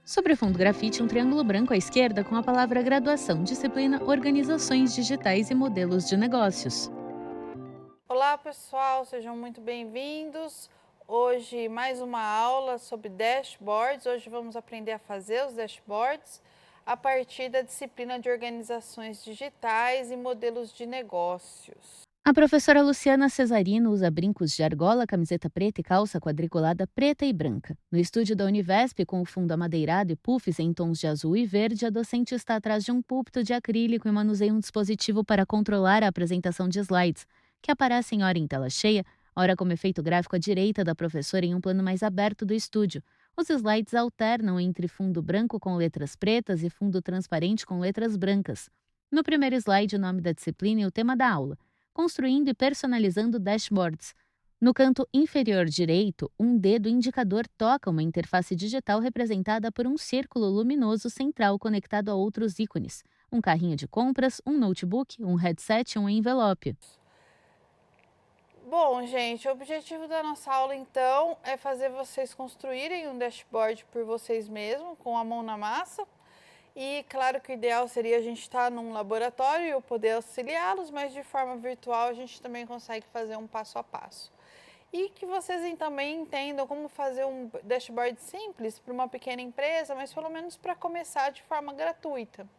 Sobre o fundo grafite, um triângulo branco à esquerda com a palavra graduação, disciplina, organizações digitais e modelos de negócios. Olá pessoal, sejam muito bem-vindos. Hoje mais uma aula sobre dashboards. Hoje vamos aprender a fazer os dashboards a partir da disciplina de organizações digitais e modelos de negócios. A professora Luciana Cesarino usa brincos de argola, camiseta preta e calça quadriculada preta e branca. No estúdio da Univesp, com o fundo amadeirado e puffs em tons de azul e verde, a docente está atrás de um púlpito de acrílico e manuseia um dispositivo para controlar a apresentação de slides, que aparecem ora em tela cheia, ora como efeito gráfico à direita da professora em um plano mais aberto do estúdio. Os slides alternam entre fundo branco com letras pretas e fundo transparente com letras brancas. No primeiro slide, o nome da disciplina e o tema da aula, construindo e personalizando dashboards. No canto inferior direito, um dedo indicador toca uma interface digital representada por um círculo luminoso central conectado a outros ícones, um carrinho de compras, um notebook, um headset e um envelope. Bom, gente, o objetivo da nossa aula então é fazer vocês construírem um dashboard por vocês mesmos, com a mão na massa. E claro que o ideal seria a gente estar num laboratório e eu poder auxiliá-los, mas de forma virtual a gente também consegue fazer um passo a passo. E que vocês também entendam como fazer um dashboard simples para uma pequena empresa, mas pelo menos para começar de forma gratuita.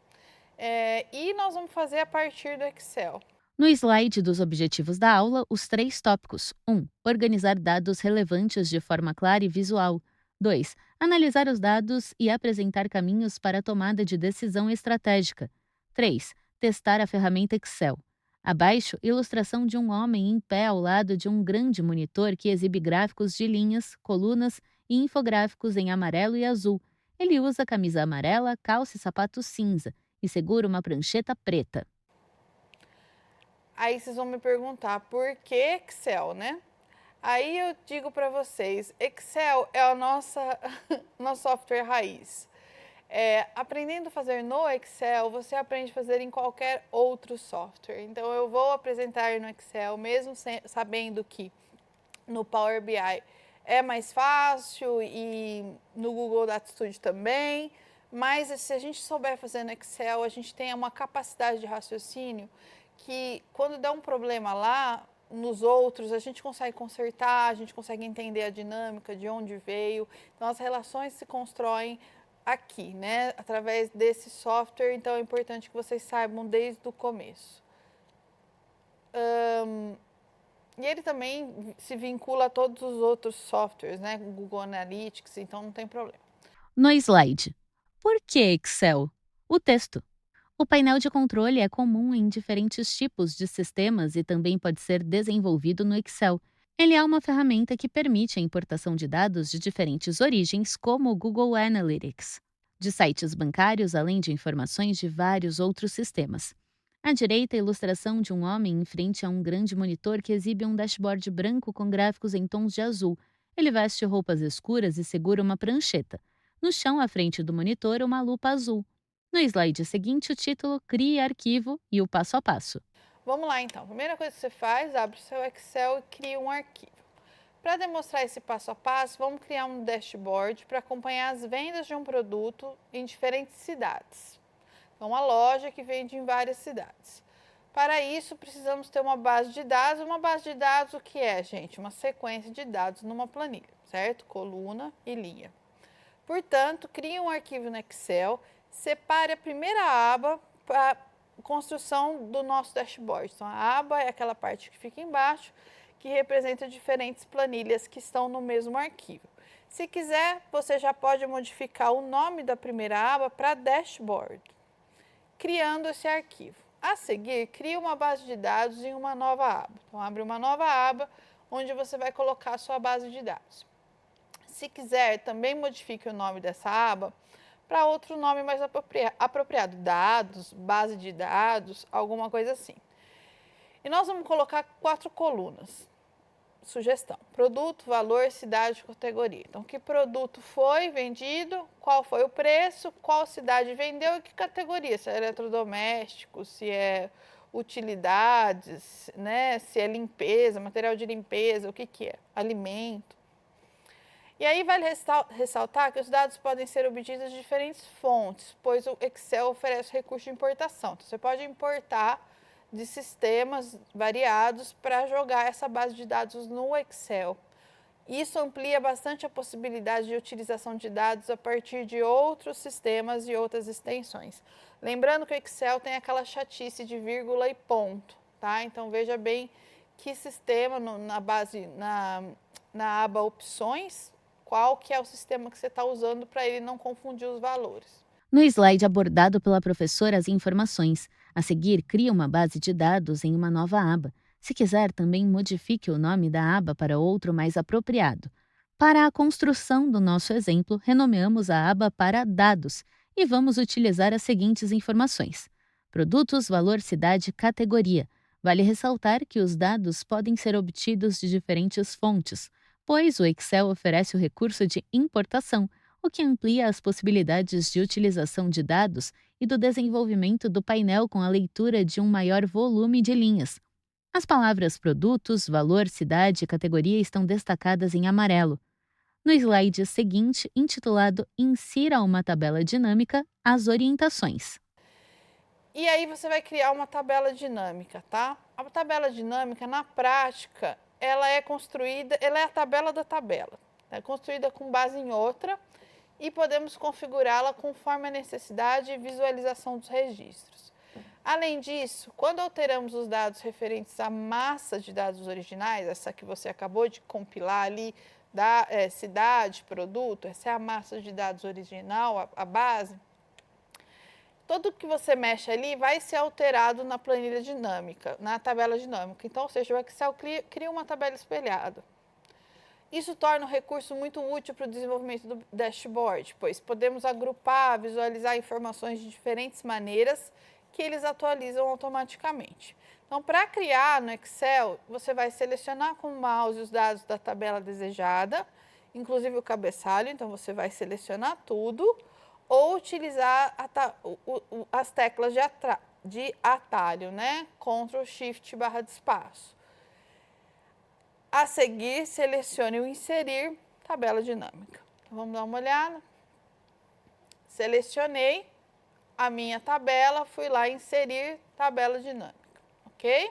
E nós vamos fazer a partir do Excel. No slide dos objetivos da aula, os três tópicos: 1. Organizar dados relevantes de forma clara e visual. 2. Analisar os dados e apresentar caminhos para a tomada de decisão estratégica. 3. Testar a ferramenta Excel. Abaixo, ilustração de um homem em pé ao lado de um grande monitor que exibe gráficos de linhas, colunas e infográficos em amarelo e azul. Ele usa camisa amarela, calça e sapato cinza e segura uma prancheta preta. Aí vocês vão me perguntar por que Excel, né? Aí eu digo para vocês, Excel é a nossa nosso software raiz. Aprendendo a fazer no Excel, você aprende a fazer em qualquer outro software. Então eu vou apresentar no Excel, mesmo sabendo que no Power BI é mais fácil e no Google Data Studio também, mas se a gente souber fazer no Excel, a gente tem uma capacidade de raciocínio que quando dá um problema lá, nos outros, a gente consegue consertar, a gente consegue entender a dinâmica, de onde veio. Então, as relações se constroem aqui, né, através desse software, então é importante que vocês saibam desde o começo. E ele também se vincula a todos os outros softwares, né, Google Analytics, então não tem problema. No slide. Por que Excel? O texto. O painel de controle é comum em diferentes tipos de sistemas e também pode ser desenvolvido no Excel. Ele é uma ferramenta que permite a importação de dados de diferentes origens, como o Google Analytics, de sites bancários, além de informações de vários outros sistemas. À direita, a ilustração de um homem em frente a um grande monitor que exibe um dashboard branco com gráficos em tons de azul. Ele veste roupas escuras e segura uma prancheta. No chão, à frente do monitor, uma lupa azul. No slide seguinte, o título Crie arquivo e o passo a passo. Vamos lá então. A primeira coisa que você faz, abre o seu Excel e cria um arquivo. Para demonstrar esse passo a passo, vamos criar um dashboard para acompanhar as vendas de um produto em diferentes cidades. Então, uma loja que vende em várias cidades. Para isso, precisamos ter uma base de dados. Uma base de dados, o que é, gente? Uma sequência de dados numa planilha, certo? Coluna e linha. Portanto, crie um arquivo no Excel, separe a primeira aba para construção do nosso dashboard. Então, a aba é aquela parte que fica embaixo, que representa diferentes planilhas que estão no mesmo arquivo. Se quiser, você já pode modificar o nome da primeira aba para dashboard, criando esse arquivo. A seguir, crie uma base de dados em uma nova aba. Então, abre uma nova aba onde você vai colocar a sua base de dados. Se quiser, também modifique o nome dessa aba para outro nome mais apropriado, dados, base de dados, alguma coisa assim. E nós vamos colocar 4 colunas. Sugestão: produto, valor, cidade, categoria. Então, que produto foi vendido, qual foi o preço, qual cidade vendeu e que categoria, se é eletrodoméstico, se é utilidades, né, se é limpeza, material de limpeza, o que é, alimento. E aí vale ressaltar que os dados podem ser obtidos de diferentes fontes, pois o Excel oferece recurso de importação. Então, você pode importar de sistemas variados para jogar essa base de dados no Excel. Isso amplia bastante a possibilidade de utilização de dados a partir de outros sistemas e outras extensões. Lembrando que o Excel tem aquela chatice de vírgula e ponto, tá? Então veja bem que sistema na aba opções, qual que é o sistema que você está usando para ele não confundir os valores. No slide abordado pela professora As Informações, a seguir crie uma base de dados em uma nova aba. Se quiser, também modifique o nome da aba para outro mais apropriado. Para a construção do nosso exemplo, renomeamos a aba para Dados e vamos utilizar as seguintes informações: produtos, valor, cidade, categoria. Vale ressaltar que os dados podem ser obtidos de diferentes fontes, pois o Excel oferece o recurso de importação, o que amplia as possibilidades de utilização de dados e do desenvolvimento do painel com a leitura de um maior volume de linhas. As palavras produtos, valor, cidade e categoria estão destacadas em amarelo. No slide seguinte, intitulado Insira uma tabela dinâmica, as orientações. E aí você vai criar uma tabela dinâmica, tá? A tabela dinâmica, na prática, ela é a tabela da tabela. É construída com base em outra e podemos configurá-la conforme a necessidade e visualização dos registros. Além disso, quando alteramos os dados referentes à massa de dados originais, essa que você acabou de compilar ali, cidade, produto, essa é a massa de dados original, a base, tudo que você mexe ali vai ser alterado na planilha dinâmica, na tabela dinâmica. Então, ou seja, o Excel cria uma tabela espelhada. Isso torna o recurso muito útil para o desenvolvimento do dashboard, pois podemos agrupar, visualizar informações de diferentes maneiras que eles atualizam automaticamente. Então, para criar no Excel, você vai selecionar com o mouse os dados da tabela desejada, inclusive o cabeçalho, então você vai selecionar tudo, ou utilizar as teclas de atalho, né? Ctrl, Shift, barra de espaço. A seguir, selecione o Inserir, tabela dinâmica. Então, vamos dar uma olhada. Selecionei a minha tabela, fui lá inserir tabela dinâmica, ok?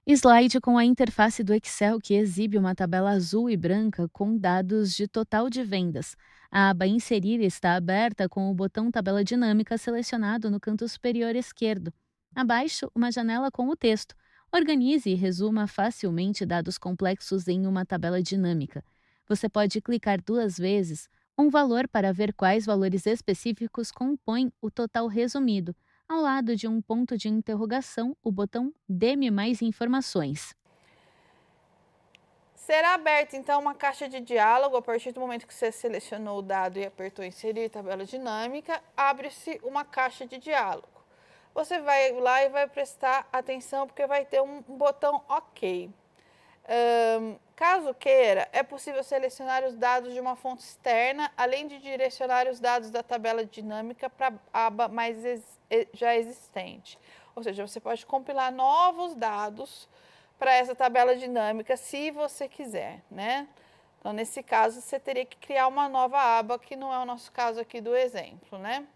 Slide com a interface do Excel que exibe uma tabela azul e branca com dados de total de vendas. A aba Inserir está aberta com o botão Tabela Dinâmica selecionado no canto superior esquerdo. Abaixo, uma janela com o texto. Organize e resuma facilmente dados complexos em uma tabela dinâmica. Você pode clicar 2 vezes um valor para ver quais valores específicos compõem o total resumido. Ao lado de um ponto de interrogação, o botão Dê-me mais informações. Será aberta, então, uma caixa de diálogo a partir do momento que você selecionou o dado e apertou Inserir tabela dinâmica, abre-se uma caixa de diálogo. Você vai lá e vai prestar atenção porque vai ter um botão OK. Caso queira, é possível selecionar os dados de uma fonte externa, além de direcionar os dados da tabela dinâmica para a aba já existente. Ou seja, você pode compilar novos dados para essa tabela dinâmica, se você quiser, né? Então, nesse caso, você teria que criar uma nova aba, que não é o nosso caso aqui do exemplo, né?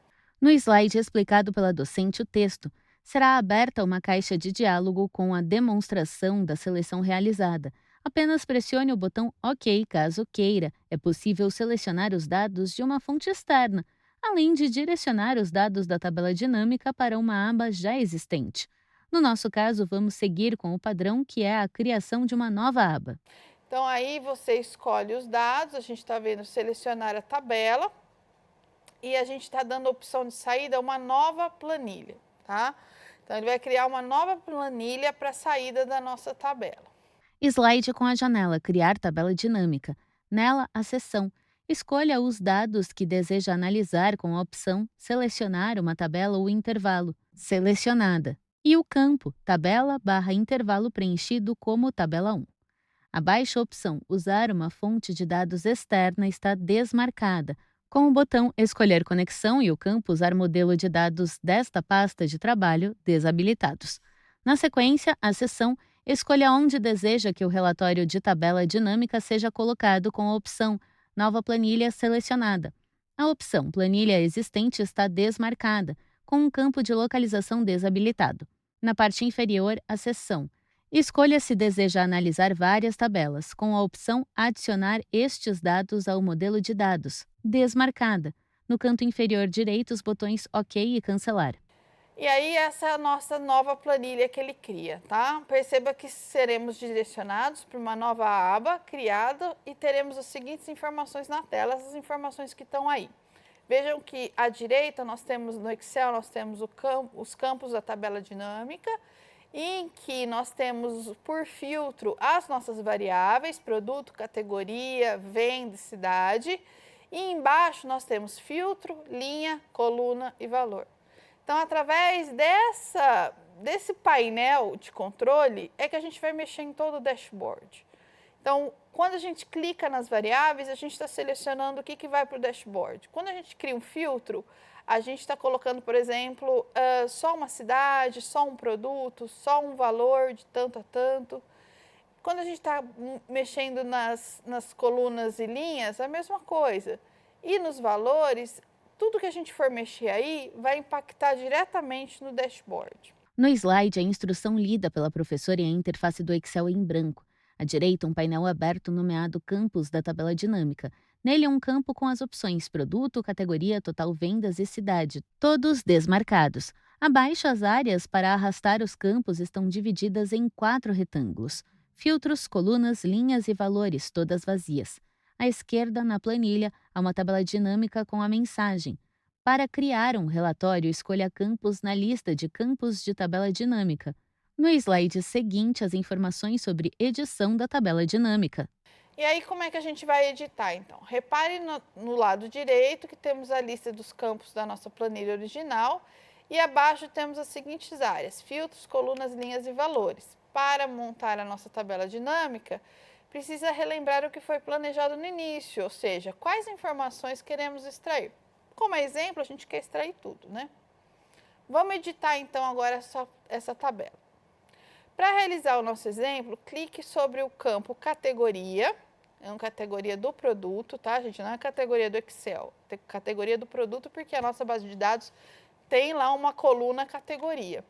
No slide explicado pela docente, o texto será aberta uma caixa de diálogo com a demonstração da seleção realizada. Apenas pressione o botão OK caso queira. É possível selecionar os dados de uma fonte externa, além de direcionar os dados da tabela dinâmica para uma aba já existente. No nosso caso, vamos seguir com o padrão, que é a criação de uma nova aba. Então, aí você escolhe os dados, a gente está vendo selecionar a tabela e a gente está dando a opção de saída uma nova planilha, tá? Então, ele vai criar uma nova planilha para a saída da nossa tabela. Slide com a janela Criar tabela dinâmica. Nela, a seção. Escolha os dados que deseja analisar com a opção Selecionar uma tabela ou intervalo, selecionada, e o campo Tabela/intervalo preenchido como tabela 1. Abaixo, a opção Usar uma fonte de dados externa está desmarcada, com o botão Escolher conexão e o campo Usar modelo de dados desta pasta de trabalho desabilitados. Na sequência, a seção Escolha onde deseja que o relatório de tabela dinâmica seja colocado com a opção nova planilha selecionada. A opção Planilha existente está desmarcada, com um campo de localização desabilitado. Na parte inferior, a seção. Escolha se deseja analisar várias tabelas, com a opção Adicionar estes dados ao modelo de dados, desmarcada. No canto inferior direito, os botões OK e Cancelar. E aí, essa é a nossa nova planilha que ele cria, tá? Perceba que seremos direcionados para uma nova aba criada e teremos as seguintes informações na tela, essas informações que estão aí. Vejam que à direita nós temos no Excel, nós temos os campos da tabela dinâmica, em que nós temos por filtro as nossas variáveis, produto, categoria, venda, cidade. E embaixo nós temos filtro, linha, coluna e valor. Então, através desse painel de controle, é que a gente vai mexer em todo o dashboard. Então, quando a gente clica nas variáveis, a gente está selecionando o que vai para o dashboard. Quando a gente cria um filtro, a gente está colocando, por exemplo, só uma cidade, só um produto, só um valor de tanto a tanto. Quando a gente está mexendo nas colunas e linhas, a mesma coisa. E nos valores, tudo que a gente for mexer aí vai impactar diretamente no dashboard. No slide, a instrução lida pela professora e a interface do Excel em branco. À direita, um painel aberto nomeado Campos da tabela dinâmica. Nele, um campo com as opções Produto, Categoria, Total Vendas e Cidade, todos desmarcados. Abaixo, as áreas para arrastar os campos estão divididas em 4 retângulos. Filtros, colunas, linhas e valores, todas vazias. À esquerda, na planilha, há uma tabela dinâmica com a mensagem. Para criar um relatório, escolha campos na lista de campos de tabela dinâmica. No slide seguinte, as informações sobre edição da tabela dinâmica. E aí, como é que a gente vai editar, então? Repare no lado direito que temos a lista dos campos da nossa planilha original e abaixo temos as seguintes áreas: filtros, colunas, linhas e valores. Para montar a nossa tabela dinâmica, precisa relembrar o que foi planejado no início, ou seja, quais informações queremos extrair. Como exemplo, a gente quer extrair tudo, né? Vamos editar então agora essa tabela. Para realizar o nosso exemplo, clique sobre o campo Categoria, é uma categoria do produto, tá, gente? Não é categoria do Excel, é categoria do produto, porque a nossa base de dados tem lá uma coluna categoria.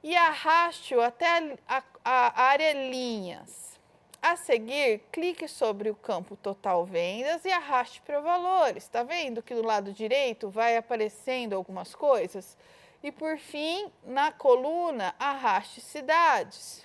E arraste-o até a área linhas. A seguir, clique sobre o campo Total Vendas e arraste para valores. Está vendo que do lado direito vai aparecendo algumas coisas? E por fim, na coluna, arraste cidades.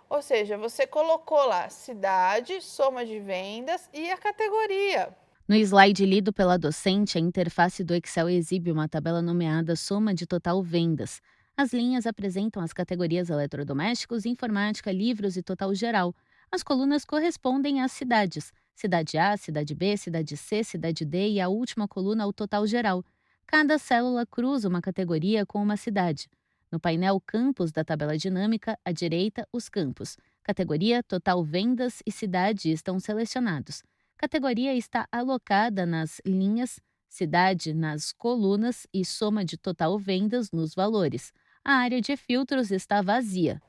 Ou seja, você colocou lá cidade, soma de vendas e a categoria. No slide lido pela docente, a interface do Excel exibe uma tabela nomeada Soma de Total Vendas. As linhas apresentam as categorias eletrodomésticos, informática, livros e total geral. As colunas correspondem às cidades: cidade A, cidade B, cidade C, cidade D e a última coluna ao total geral. Cada célula cruza uma categoria com uma cidade. No painel Campos da tabela dinâmica, à direita, os campos. Categoria, total vendas e cidade estão selecionados. Categoria está alocada nas linhas, cidade nas colunas e soma de total vendas nos valores. A área de filtros está vazia.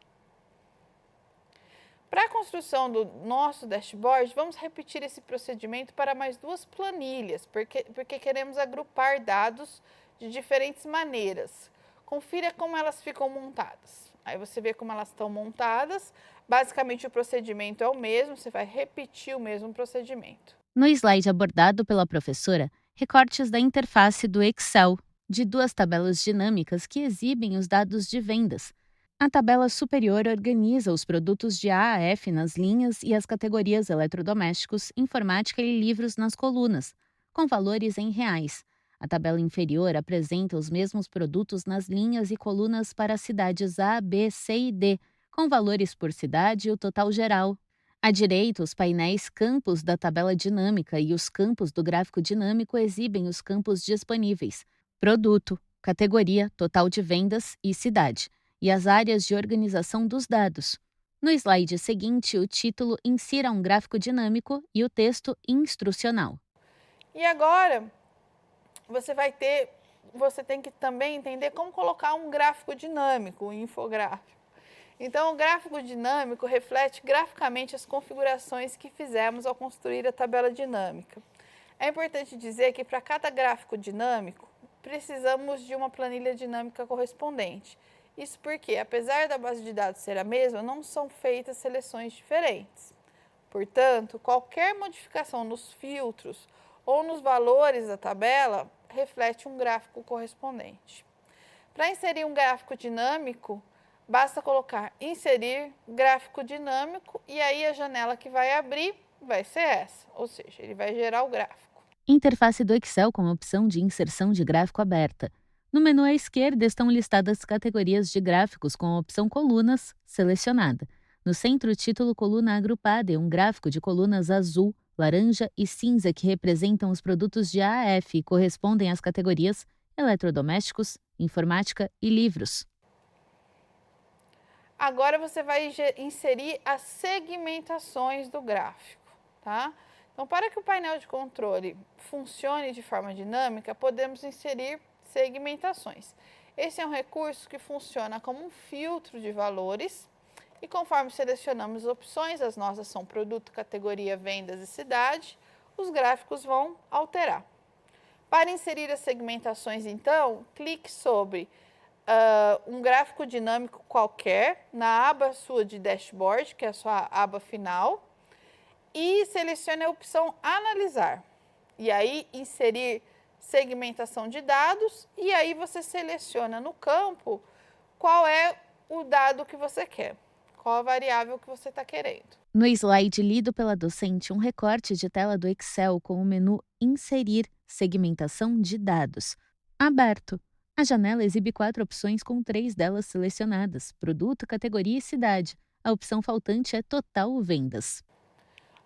Para a construção do nosso dashboard, vamos repetir esse procedimento para mais duas planilhas, porque queremos agrupar dados de diferentes maneiras. Confira como elas ficam montadas. Aí você vê como elas estão montadas. Basicamente, o procedimento é o mesmo, você vai repetir o mesmo procedimento. No slide abordado pela professora, recortes da interface do Excel, de 2 tabelas dinâmicas que exibem os dados de vendas. A tabela superior organiza os produtos de A a F nas linhas e as categorias eletrodomésticos, informática e livros nas colunas, com valores em reais. A tabela inferior apresenta os mesmos produtos nas linhas e colunas para as cidades A, B, C e D, com valores por cidade e o total geral. À direita, os painéis campos da tabela dinâmica e os campos do gráfico dinâmico exibem os campos disponíveis: produto, categoria, total de vendas e cidade, e as áreas de organização dos dados. No slide seguinte, o título insira um gráfico dinâmico e o texto instrucional. E agora, você tem que também entender como colocar um gráfico dinâmico, um infográfico. Então, o gráfico dinâmico reflete graficamente as configurações que fizemos ao construir a tabela dinâmica. É importante dizer que para cada gráfico dinâmico, precisamos de uma planilha dinâmica correspondente. Isso porque, apesar da base de dados ser a mesma, não são feitas seleções diferentes. Portanto, qualquer modificação nos filtros ou nos valores da tabela reflete um gráfico correspondente. Para inserir um gráfico dinâmico, basta colocar inserir gráfico dinâmico e aí a janela que vai abrir vai ser essa, ou seja, ele vai gerar o gráfico. Interface do Excel com a opção de inserção de gráfico aberta. No menu à esquerda estão listadas categorias de gráficos com a opção Colunas selecionada. No centro, o título Coluna Agrupada é um gráfico de colunas azul, laranja e cinza que representam os produtos de A a F e correspondem às categorias Eletrodomésticos, Informática e Livros. Agora você vai inserir as segmentações do gráfico, tá? Então, para que o painel de controle funcione de forma dinâmica, podemos inserir segmentações. Esse é um recurso que funciona como um filtro de valores e conforme selecionamos opções, as nossas são produto, categoria, vendas e cidade, os gráficos vão alterar. Para inserir as segmentações, então, clique sobre um gráfico dinâmico qualquer na aba sua de dashboard, que é a sua aba final, e selecione a opção analisar. E aí inserir segmentação de dados e aí você seleciona no campo qual é o dado que você quer, qual a variável que você está querendo. No slide lido pela docente, um recorte de tela do Excel com o menu Inserir segmentação de dados. Aberto. A janela exibe 4 opções com 3 delas selecionadas: produto, categoria e cidade. A opção faltante é Total Vendas.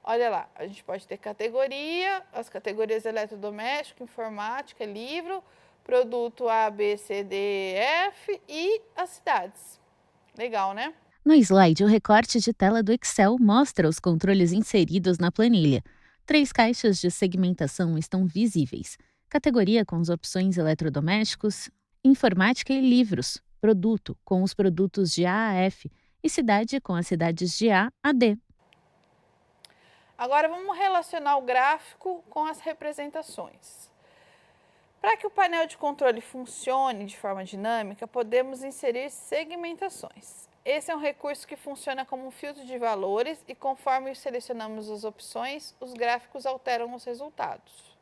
Olha lá, a gente pode ter categoria, as categorias eletrodoméstico, informática, livro, produto A, B, C, D, E, F e as cidades. Legal, né? No slide, o recorte de tela do Excel mostra os controles inseridos na planilha. 3 caixas de segmentação estão visíveis. Categoria com as opções eletrodomésticos, informática e livros. Produto com os produtos de A a F e cidade com as cidades de A a D. Agora vamos relacionar o gráfico com as representações. Para que o painel de controle funcione de forma dinâmica, podemos inserir segmentações. Esse é um recurso que funciona como um filtro de valores e conforme selecionamos as opções, os gráficos alteram os resultados.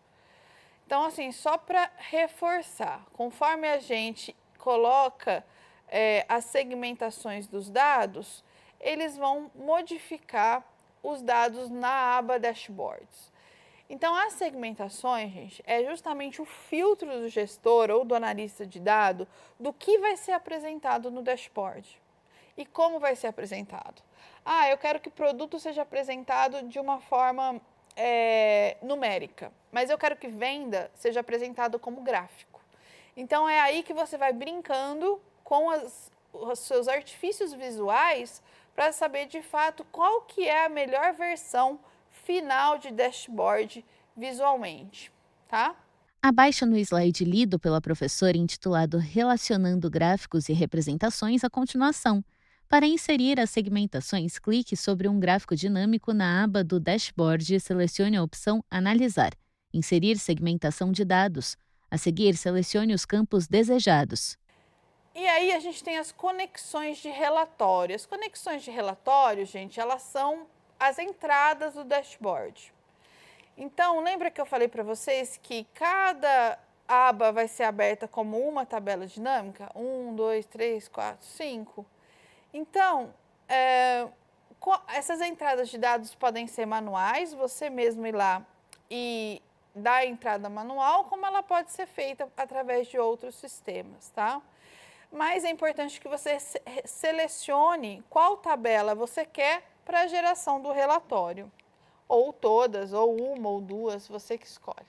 Então, assim, só para reforçar, conforme a gente coloca as segmentações dos dados, eles vão modificar os dados na aba Dashboards. Então, as segmentações, gente, é justamente o filtro do gestor ou do analista de dado do que vai ser apresentado no dashboard. E como vai ser apresentado? Ah, eu quero que o produto seja apresentado de uma forma numérica, mas eu quero que venda seja apresentado como gráfico. Então, é aí que você vai brincando com os seus artifícios visuais para saber de fato qual que é a melhor versão final de dashboard visualmente, tá? Abaixo no slide lido pela professora intitulado Relacionando Gráficos e Representações, a continuação. Para inserir as segmentações, clique sobre um gráfico dinâmico na aba do dashboard e selecione a opção Analisar. Inserir segmentação de dados. A seguir, selecione os campos desejados. E aí a gente tem as conexões de relatório. As conexões de relatório, gente, elas são as entradas do dashboard. Então, lembra que eu falei para vocês que cada aba vai ser aberta como uma tabela dinâmica? 1, 2, 3, 4, 5. Então, essas entradas de dados podem ser manuais, você mesmo ir lá e dar a entrada manual, como ela pode ser feita através de outros sistemas, tá? Mas é importante que você selecione qual tabela você quer para a geração do relatório. Ou todas, ou uma, ou duas, você que escolhe.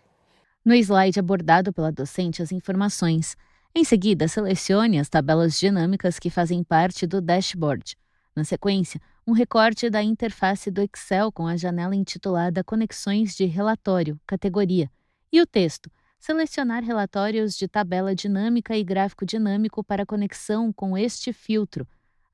No slide abordado pela docente, as informações. Em seguida, selecione as tabelas dinâmicas que fazem parte do dashboard. Na sequência, um recorte da interface do Excel com a janela intitulada Conexões de Relatório, categoria, e o texto. Selecionar relatórios de tabela dinâmica e gráfico dinâmico para conexão com este filtro.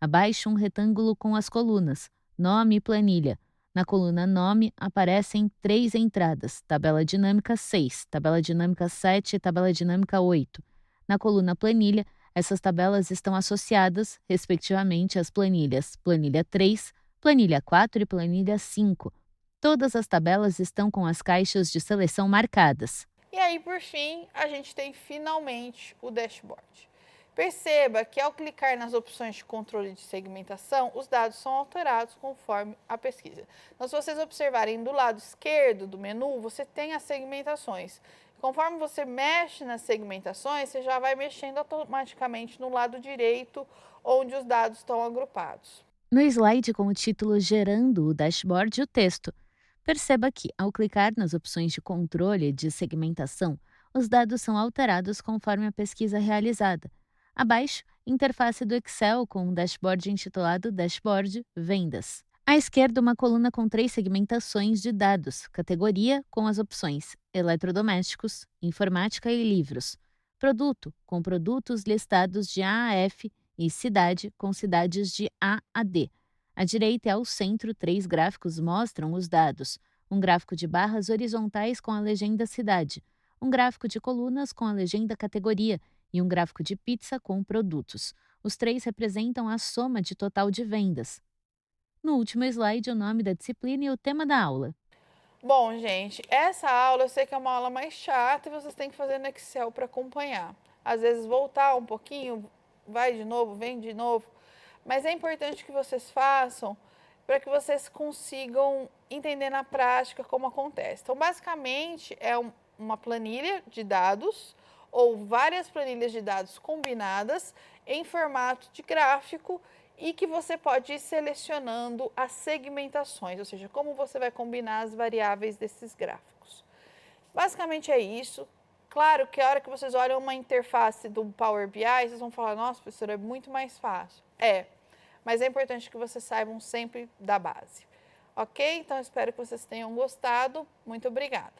Abaixo, um retângulo com as colunas Nome e Planilha. Na coluna Nome aparecem 3 entradas, Tabela Dinâmica 6, Tabela Dinâmica 7 e Tabela Dinâmica 8. Na coluna Planilha, essas tabelas estão associadas, respectivamente, às planilhas Planilha 3, Planilha 4 e Planilha 5. Todas as tabelas estão com as caixas de seleção marcadas. E aí, por fim, a gente tem finalmente o dashboard. Perceba que ao clicar nas opções de controle de segmentação, os dados são alterados conforme a pesquisa. Então, se vocês observarem do lado esquerdo do menu, você tem as segmentações. Conforme você mexe nas segmentações, você já vai mexendo automaticamente no lado direito, onde os dados estão agrupados. No slide com o título Gerando o Dashboard, o texto. Perceba que, ao clicar nas opções de controle de segmentação, os dados são alterados conforme a pesquisa realizada. Abaixo, interface do Excel com um dashboard intitulado Dashboard Vendas. À esquerda, uma coluna com 3 segmentações de dados, categoria com as opções eletrodomésticos, informática e livros, produto com produtos listados de A a F e cidade com cidades de A a D. À direita e ao centro, 3 gráficos mostram os dados. Um gráfico de barras horizontais com a legenda cidade, um gráfico de colunas com a legenda categoria e um gráfico de pizza com produtos. Os 3 representam a soma de total de vendas. No último slide, o nome da disciplina e o tema da aula. Bom, gente, essa aula eu sei que é uma aula mais chata e vocês têm que fazer no Excel para acompanhar. Às vezes voltar um pouquinho, vai de novo, vem de novo. Mas é importante que vocês façam para que vocês consigam entender na prática como acontece. Então, basicamente, é uma planilha de dados ou várias planilhas de dados combinadas em formato de gráfico e que você pode ir selecionando as segmentações, ou seja, como você vai combinar as variáveis desses gráficos. Basicamente é isso. Claro que a hora que vocês olham uma interface do Power BI, vocês vão falar, nossa, professora, é muito mais fácil. Mas é importante que vocês saibam sempre da base. Ok? Então, espero que vocês tenham gostado. Muito obrigada.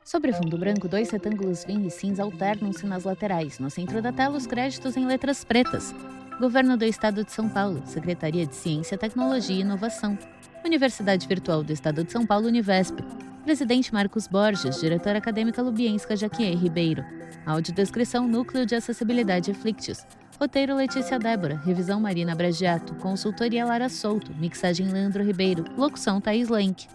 Sobre fundo branco, 2 retângulos vinho e cinza alternam-se nas laterais. No centro da tela, os créditos em letras pretas. Governo do Estado de São Paulo, Secretaria de Ciência, Tecnologia e Inovação. Universidade Virtual do Estado de São Paulo, Univesp. Presidente Marcos Borges, diretora acadêmica Lubienska Jaquier Ribeiro. Audiodescrição Núcleo de Acessibilidade Flictis. Roteiro Letícia Débora, revisão Marina Bragiato, consultoria Lara Souto, mixagem Leandro Ribeiro, locução Thaís Lenk.